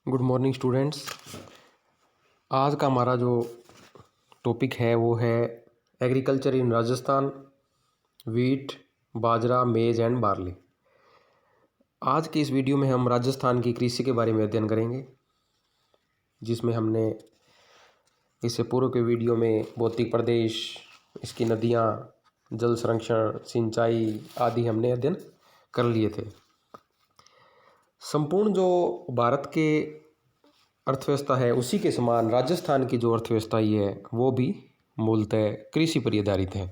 Good morning students. आज का हमारा जो टॉपिक है वो है एग्रीकल्चर इन राजस्थान, वीट, बाजरा, मेज एंड बार्ली। आज की इस वीडियो में हम राजस्थान की कृषि के बारे में अध्ययन करेंगे, जिसमें हमने इससे पूर्व के वीडियो में भौतिक प्रदेश, इसकी नदियाँ, जल संरक्षण, सिंचाई आदि हमने अध्ययन कर लिए थे। संपूर्ण जो भारत के अर्थव्यवस्था है उसी के समान राजस्थान की जो अर्थव्यवस्था ही है वो भी मूलतः कृषि पर आधारित है।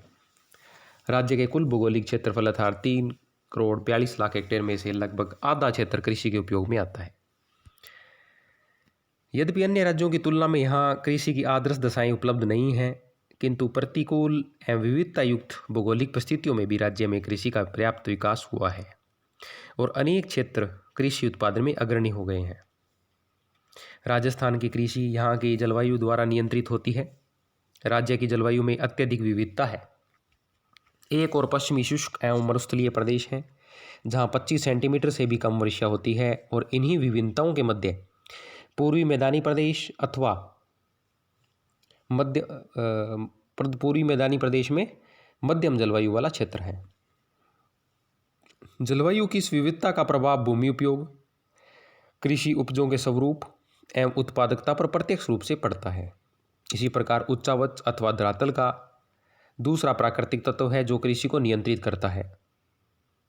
राज्य के कुल भौगोलिक क्षेत्रफल अर्थात 3,42,00,000 हेक्टेयर में से लगभग आधा क्षेत्र कृषि के उपयोग में आता है। यद्यपि अन्य राज्यों की तुलना में यहाँ कृषि की आदर्श दशाएं उपलब्ध नहीं हैं, किंतु प्रतिकूल एवं विविधता युक्त भौगोलिक परिस्थितियों में भी राज्य में कृषि का पर्याप्त विकास हुआ है और अनेक क्षेत्र कृषि उत्पादन में अग्रणी हो गए हैं। राजस्थान की कृषि यहाँ की जलवायु द्वारा नियंत्रित होती है। राज्य की जलवायु में अत्यधिक विविधता है। एक और पश्चिमी शुष्क एवं मरुस्थलीय प्रदेश है जहाँ 25 सेंटीमीटर से भी कम वर्षा होती है, और इन्हीं विभिन्नताओं के मध्य पूर्वी मैदानी प्रदेश अथवा पूर्वी मैदानी प्रदेश में मध्यम जलवायु वाला क्षेत्र है। जलवायु की इस विविधता का प्रभाव भूमि उपयोग, कृषि उपजों के स्वरूप एवं उत्पादकता पर प्रत्यक्ष रूप से पड़ता है। इसी प्रकार उच्चावच अथवा धरातल का दूसरा प्राकृतिक तत्व है जो कृषि को नियंत्रित करता है।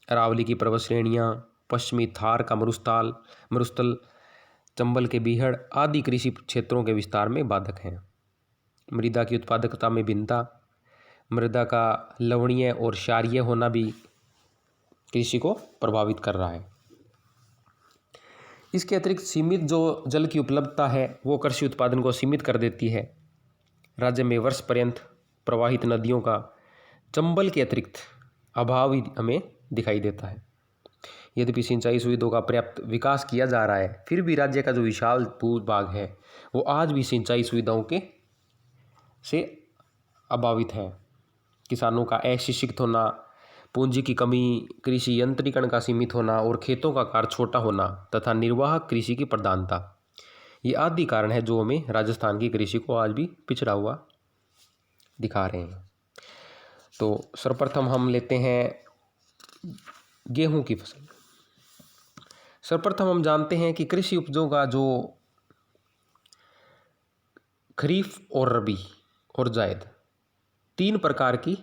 अरावली की पर्वत श्रेणियाँ, पश्चिमी थार का मरुस्थल, चंबल के बीहड़ आदि कृषि क्षेत्रों के विस्तार में बाधक हैं। मृदा की उत्पादकता में भिन्नता, मृदा का लवणीय और क्षारीय होना भी कृषि को प्रभावित कर रहा है। इसके अतिरिक्त सीमित जो जल की उपलब्धता है वो कृषि उत्पादन को सीमित कर देती है। राज्य में वर्ष पर्यंत प्रवाहित नदियों का चंबल के अतिरिक्त अभाव ही हमें दिखाई देता है। यद्यपि सिंचाई सुविधाओं का पर्याप्त विकास किया जा रहा है, फिर भी राज्य का जो विशाल भूभाग है वो आज भी सिंचाई सुविधाओं के से अभावित है। किसानों का अशिक्षित होना, पूंजी की कमी, कृषि यंत्रीकरण का सीमित होना और खेतों का आकार छोटा होना तथा निर्वाहक कृषि की प्रधानता, ये आदि कारण है जो हमें राजस्थान की कृषि को आज भी पिछड़ा हुआ दिखा रहे हैं। तो सर्वप्रथम हम लेते हैं गेहूं की फसल। सर्वप्रथम हम जानते हैं कि कृषि उपजों का जो खरीफ और रबी और जायद 3 प्रकार की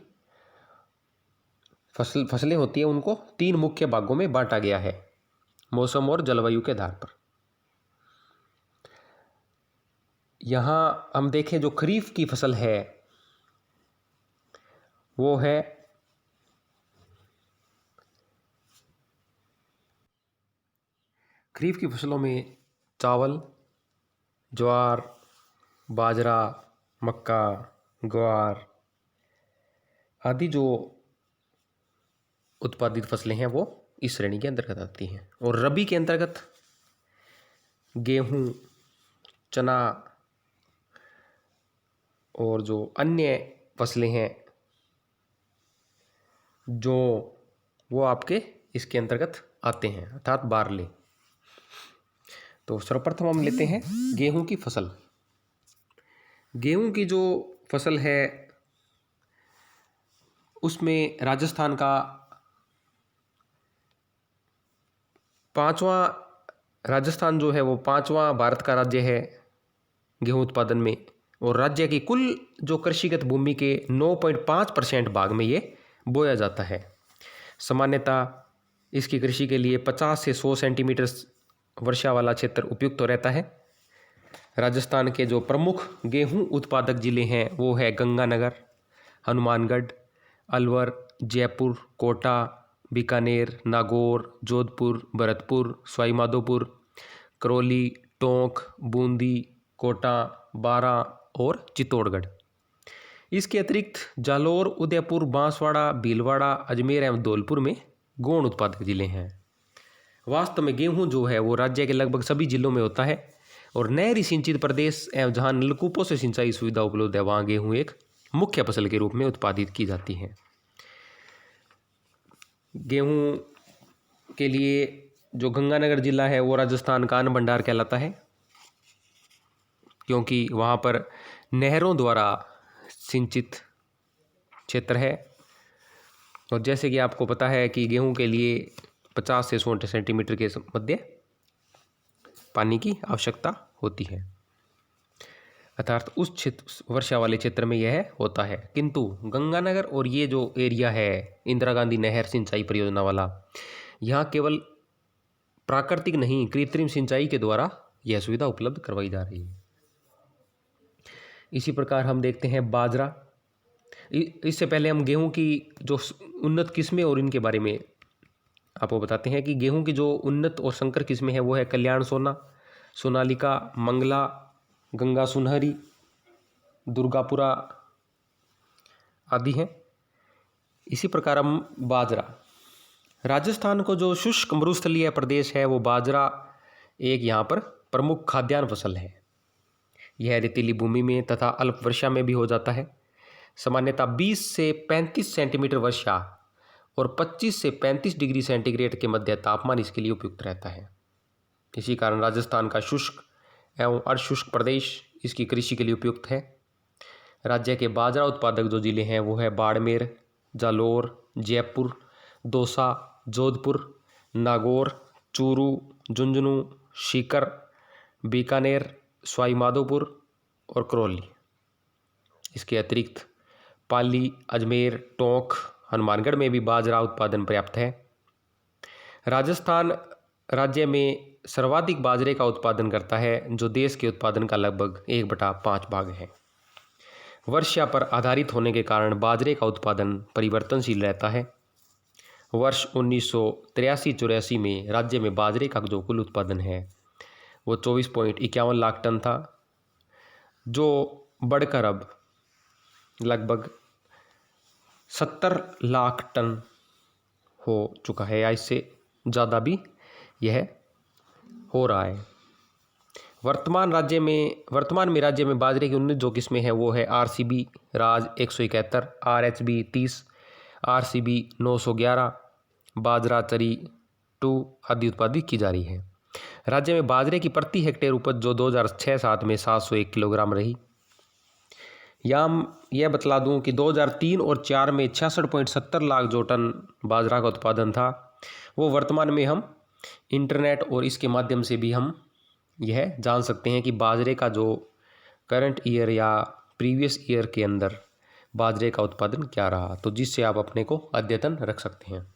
फसलें होती हैं, उनको 3 मुख्य भागों में बांटा गया है मौसम और जलवायु के आधार पर। यहाँ हम देखें जो खरीफ की फसल है वो है खरीफ की फसलों में चावल, ज्वार, बाजरा, मक्का, ग्वार आदि जो उत्पादित फसलें हैं वो इस श्रेणी के अंतर्गत आती हैं। और रबी के अंतर्गत गेहूं, चना और जो अन्य फसलें हैं जो वो आपके इसके अंतर्गत आते हैं, अर्थात बार्ली। तो सर्वप्रथम हम लेते हैं गेहूं की फसल। गेहूं की जो फसल है उसमें राजस्थान का 5वां, राजस्थान जो है वो 5वां भारत का राज्य है गेहूं उत्पादन में, और राज्य की कुल जो कृषिगत भूमि के 9.5% भाग में ये बोया जाता है। सामान्यतः इसकी कृषि के लिए 50 से 100 सेंटीमीटर वर्षा वाला क्षेत्र उपयुक्त तो रहता है। राजस्थान के जो प्रमुख गेहूं उत्पादक जिले हैं वो है गंगानगर, हनुमानगढ़, अलवर, जयपुर, कोटा, बीकानेर, नागौर, जोधपुर, भरतपुर, सवाई माधोपुर, करौली, टोंक, बूंदी, कोटा, बारां और चित्तौड़गढ़। इसके अतिरिक्त जालौर, उदयपुर, बांसवाड़ा, भीलवाड़ा, अजमेर एवं धौलपुर में गौण उत्पादक जिले हैं। वास्तव में गेहूं जो है वो राज्य के लगभग सभी जिलों में होता है, और नहरी सिंचित प्रदेश एवं जहां नलकूपों से सिंचाई सुविधा उपलब्ध है वहां गेहूं एक मुख्य फसल के रूप में उत्पादित की जाती है। गेहूं के लिए जो गंगानगर जिला है वो राजस्थान का अन्न भंडार कहलाता है। क्योंकि वहाँ पर नहरों द्वारा सिंचित क्षेत्र है। और जैसे कि आपको पता है कि गेहूं के लिए 50 से 100 सेंटीमीटर के मध्य पानी की आवश्यकता होती है, अर्थात उस क्षेत्र वर्षा वाले क्षेत्र में यह होता है। किंतु गंगानगर और ये जो एरिया है इंदिरा गांधी नहर सिंचाई परियोजना वाला, यहाँ केवल प्राकृतिक नहीं कृत्रिम सिंचाई के द्वारा यह सुविधा उपलब्ध करवाई जा रही है। इसी प्रकार हम देखते हैं बाजरा। इससे पहले हम गेहूं की जो उन्नत किस्में और इनके बारे में आपको बताते हैं कि गेहूं की जो उन्नत और संकर किस्में हैं वो है कल्याण सोना, सोनालिका, मंगला, गंगा सुनहरी, दुर्गापुरा आदि हैं। इसी प्रकार हम बाजरा, राजस्थान को जो शुष्क मरुस्थलीय प्रदेश है वो बाजरा एक यहाँ पर प्रमुख खाद्यान्न फसल है। यह रेतीली भूमि में तथा अल्प वर्षा में भी हो जाता है। सामान्यतः 20 से 35 सेंटीमीटर वर्षा और 25 से 35 डिग्री सेंटीग्रेड के मध्य तापमान इसके लिए उपयुक्त रहता है। इसी कारण राजस्थान का शुष्क एवं अर्धशुष्क प्रदेश इसकी कृषि के लिए उपयुक्त है। राज्य के बाजरा उत्पादक जो जिले हैं वो है बाड़मेर, जालोर, जयपुर, दौसा, जोधपुर, नागौर, चूरू, झुंझुनू, सीकर, बीकानेर, सवाई माधोपुर और करौली। इसके अतिरिक्त पाली, अजमेर, टोंक, हनुमानगढ़ में भी बाजरा उत्पादन पर्याप्त है। राजस्थान राज्य में सर्वाधिक बाजरे का उत्पादन करता है, जो देश के उत्पादन का लगभग 1/5 भाग है। वर्षा पर आधारित होने के कारण बाजरे का उत्पादन परिवर्तनशील रहता है। वर्ष 1983-84 में राज्य में बाजरे का जो कुल उत्पादन है वो 24.51 लाख टन था, जो बढ़कर अब लगभग 70 लाख टन हो चुका है, या इससे ज़्यादा भी यह हो रहा है। वर्तमान में राज्य में बाजरे की उन्नत जो किस्में हैं वो है RCB राज 171, RHB 30, RCB 911, बाजरा चरी 2 आदि उत्पादित की जा रही है। राज्य में बाजरे की प्रति हेक्टेयर उपज जो 2006-07 में 701 किलोग्राम रही। यह बतला दूं कि 2003 और 4 में 66.70 लाख जो टन बाजरा का उत्पादन था, वो वर्तमान में हम इंटरनेट और इसके माध्यम से भी हम यह जान सकते हैं कि बाजरे का जो करंट ईयर या प्रीवियस ईयर के अंदर बाजरे का उत्पादन क्या रहा, तो जिससे आप अपने को अद्यतन रख सकते हैं।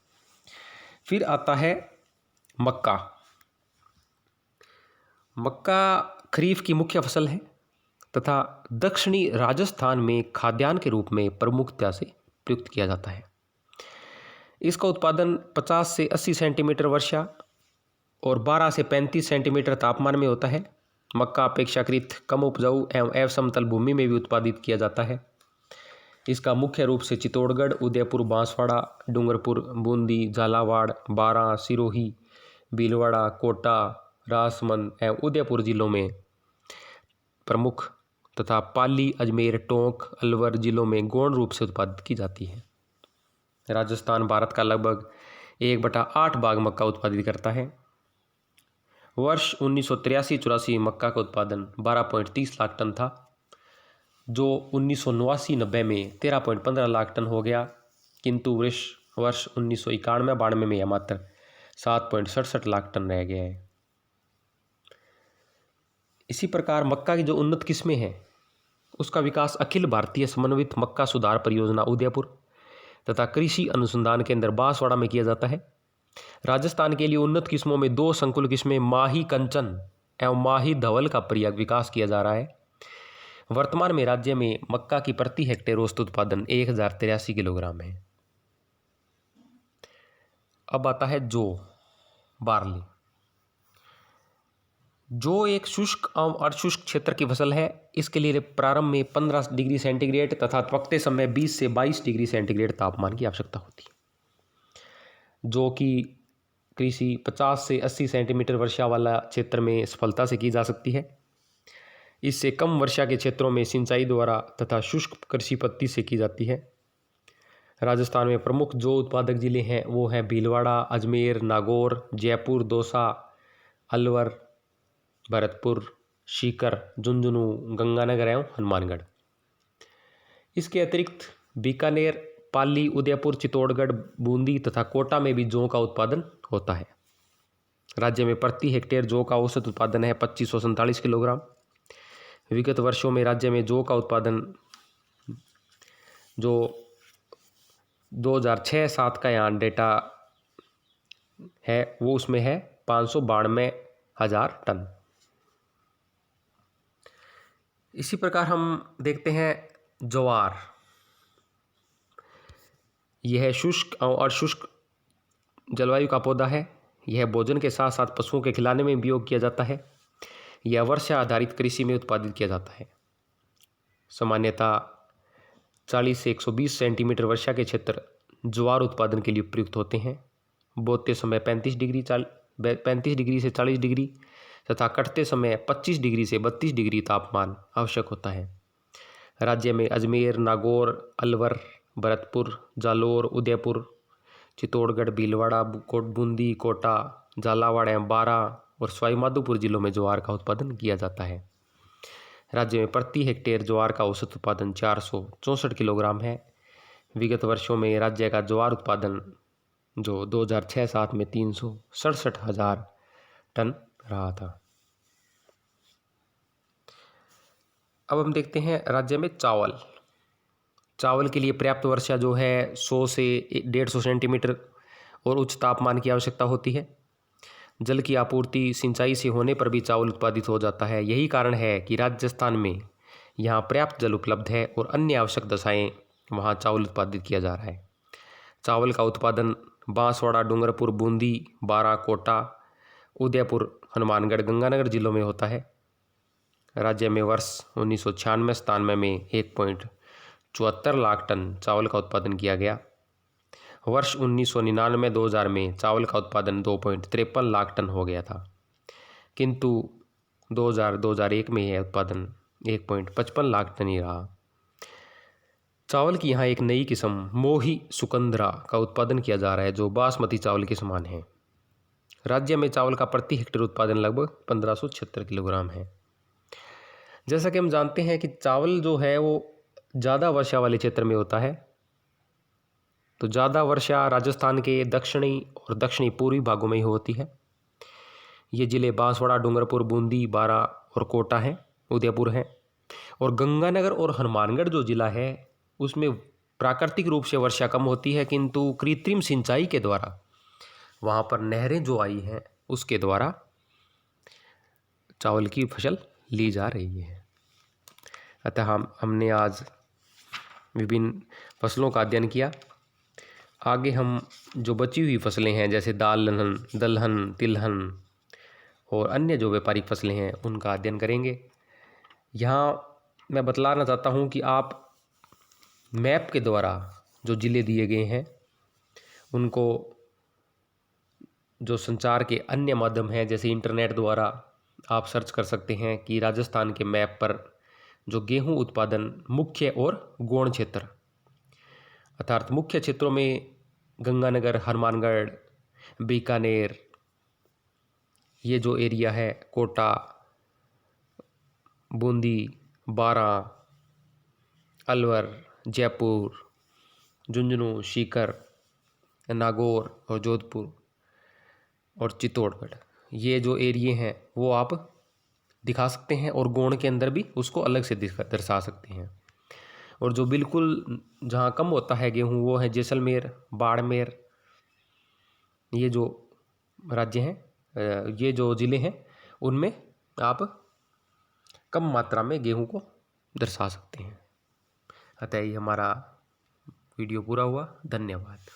फिर आता है मक्का। मक्का खरीफ की मुख्य फसल है तथा दक्षिणी राजस्थान में खाद्यान्न के रूप में प्रमुखता से प्रयुक्त किया जाता है। इसका उत्पादन 50 से 80 सेंटीमीटर वर्षा और 12 से 35 सेंटीमीटर तापमान में होता है। मक्का अपेक्षाकृत कम उपजाऊ एवं समतल भूमि में भी उत्पादित किया जाता है। इसका मुख्य रूप से चित्तौड़गढ़, उदयपुर, बांसवाड़ा, डूंगरपुर, बूंदी, झालावाड़, बारां, सिरोही, भीलवाड़ा, कोटा, राजसमंद एवं उदयपुर जिलों में प्रमुख तथा पाली, अजमेर, टोंक, अलवर जिलों में गौण रूप से उत्पादित की जाती है। राजस्थान भारत का लगभग 1/8 भाग मक्का उत्पादित करता है। वर्ष 1983-84 मक्का का उत्पादन 12.30 लाख टन था, जो 1989-90 में 13.15 लाख टन हो गया, किंतु वर्ष 1991-92 में यह मात्र 7.67 लाख टन रह गया है। इसी प्रकार मक्का की जो उन्नत किस्में हैं उसका विकास अखिल भारतीय समन्वित मक्का सुधार परियोजना उदयपुर तथा कृषि अनुसंधान केंद्र बांसवाड़ा में किया जाता है। राजस्थान के लिए उन्नत किस्मों में 2 संकुल किस्में माही कंचन एवं माही धवल का विकास किया जा रहा है। वर्तमान में राज्य में मक्का की प्रति हेक्टेयर औसत उत्पादन 1083 किलोग्राम है। अब आता है बार्ली। जो एक शुष्क एवं अर्धशुष्क क्षेत्र की फसल है। इसके लिए प्रारंभ में 15 डिग्री सेंटीग्रेड तथा पकते समय 20 से 22 डिग्री सेंटीग्रेड तापमान की आवश्यकता होती है, जो कि कृषि 50 से 80 सेंटीमीटर वर्षा वाला क्षेत्र में सफलता से की जा सकती है। इससे कम वर्षा के क्षेत्रों में सिंचाई द्वारा तथा शुष्क कृषि पद्धति से की जाती है। राजस्थान में प्रमुख जो उत्पादक जिले हैं वो हैं भीलवाड़ा, अजमेर, नागौर, जयपुर, दौसा, अलवर, भरतपुर, सीकर, झुंझुनू, गंगानगर एवं हनुमानगढ़। इसके अतिरिक्त बीकानेर, पाली, उदयपुर, चित्तौड़गढ़, बूंदी तथा कोटा में भी जौ का उत्पादन होता है। राज्य में प्रति हेक्टेयर जौ का औसत उत्पादन है 2547 किलोग्राम। विगत वर्षों में राज्य में जौ का उत्पादन जो 2006-07 का यहाँ डेटा है वो उसमें है 592,000 टन। इसी प्रकार हम देखते हैं ज्वार। यह शुष्क और शुष्क जलवायु का पौधा है। यह भोजन के साथ साथ पशुओं के खिलाने में उपयोग किया जाता है। यह वर्षा आधारित कृषि में उत्पादित किया जाता है। सामान्यतः 40 से 120 सेंटीमीटर वर्षा के क्षेत्र ज्वार उत्पादन के लिए उपयुक्त होते हैं। बोते समय 35 डिग्री से 40 डिग्री तथा कटते समय 25 डिग्री से 32 डिग्री तापमान आवश्यक होता है। राज्य में अजमेर, नागौर, अलवर, भरतपुर, जालोर, उदयपुर, चित्तौड़गढ़, भीलवाड़ा, बूंदी, कोटा, झालावाड़ एवं बारा और सवाईमाधोपुर जिलों में ज्वार का उत्पादन किया जाता है। राज्य में प्रति हेक्टेयर ज्वार का औसत उत्पादन 464 किलोग्राम है। विगत वर्षों में राज्य का ज्वार उत्पादन जो 2006-07 में 367,000 टन रहा था। अब हम देखते हैं राज्य में चावल। चावल के लिए पर्याप्त वर्षा जो है 100 से 150 सेंटीमीटर और उच्च तापमान की आवश्यकता होती है। जल की आपूर्ति सिंचाई से होने पर भी चावल उत्पादित हो जाता है। यही कारण है कि राजस्थान में यहाँ पर्याप्त जल उपलब्ध है और अन्य आवश्यक दशाएं वहाँ चावल उत्पादित किया जा रहा है। चावल का उत्पादन बांसवाड़ा, डूंगरपुर, बूंदी, बारा, कोटा, उदयपुर, हनुमानगढ़, गंगानगर जिलों में होता है। राज्य में वर्ष 1996-97 में 1.74 लाख टन चावल का उत्पादन किया गया। वर्ष 1999-2000 में चावल का उत्पादन 2.53 लाख टन हो गया था, किंतु 2000-2001 में यह उत्पादन 1.55 लाख टन ही रहा। चावल की यहाँ एक नई किस्म मोही सुकंदरा का उत्पादन किया जा रहा है जो बासमती चावल के समान है। राज्य में चावल का प्रति हेक्टेयर उत्पादन लगभग 1576 किलोग्राम है। जैसा कि हम जानते हैं कि चावल जो है वो ज़्यादा वर्षा वाले क्षेत्र में होता है, तो ज़्यादा वर्षा राजस्थान के दक्षिणी और दक्षिणी पूर्वी भागों में ही होती है। ये ज़िले बांसवाड़ा, डूंगरपुर, बूंदी, बारा और कोटा हैं, उदयपुर हैं। और गंगानगर और हनुमानगढ़ जो ज़िला है उसमें प्राकृतिक रूप से वर्षा कम होती है, किंतु कृत्रिम सिंचाई के द्वारा वहाँ पर नहरें जो आई हैं उसके द्वारा चावल की फसल ली जा रही है। अतः हमने आज विभिन्न फसलों का अध्ययन किया। आगे हम जो बची हुई फसलें हैं जैसे दलहन, तिलहन और अन्य जो व्यापारिक फसलें हैं उनका अध्ययन करेंगे। यहाँ मैं बतलाना चाहता हूँ कि आप मैप के द्वारा जो ज़िले दिए गए हैं उनको जो संचार के अन्य माध्यम हैं जैसे इंटरनेट द्वारा आप सर्च कर सकते हैं कि राजस्थान के मैप पर जो गेहूं उत्पादन मुख्य और गौण क्षेत्र अर्थात मुख्य क्षेत्रों में गंगानगर, हनुमानगढ़, बीकानेर, ये जो एरिया है कोटा, बूंदी, बारा, अलवर, जयपुर, झुंझुनू, सीकर, नागौर और जोधपुर और चित्तौड़गढ़, ये जो एरिए हैं वो आप दिखा सकते हैं और गौण के अंदर भी उसको अलग से दर्शा सकते हैं। और जो बिल्कुल जहाँ कम होता है गेहूँ वो है जैसलमेर, बाड़मेर, ये जो राज्य हैं, ये जो ज़िले हैं उनमें आप कम मात्रा में गेहूँ को दर्शा सकते हैं। अतः ये हमारा वीडियो पूरा हुआ। धन्यवाद।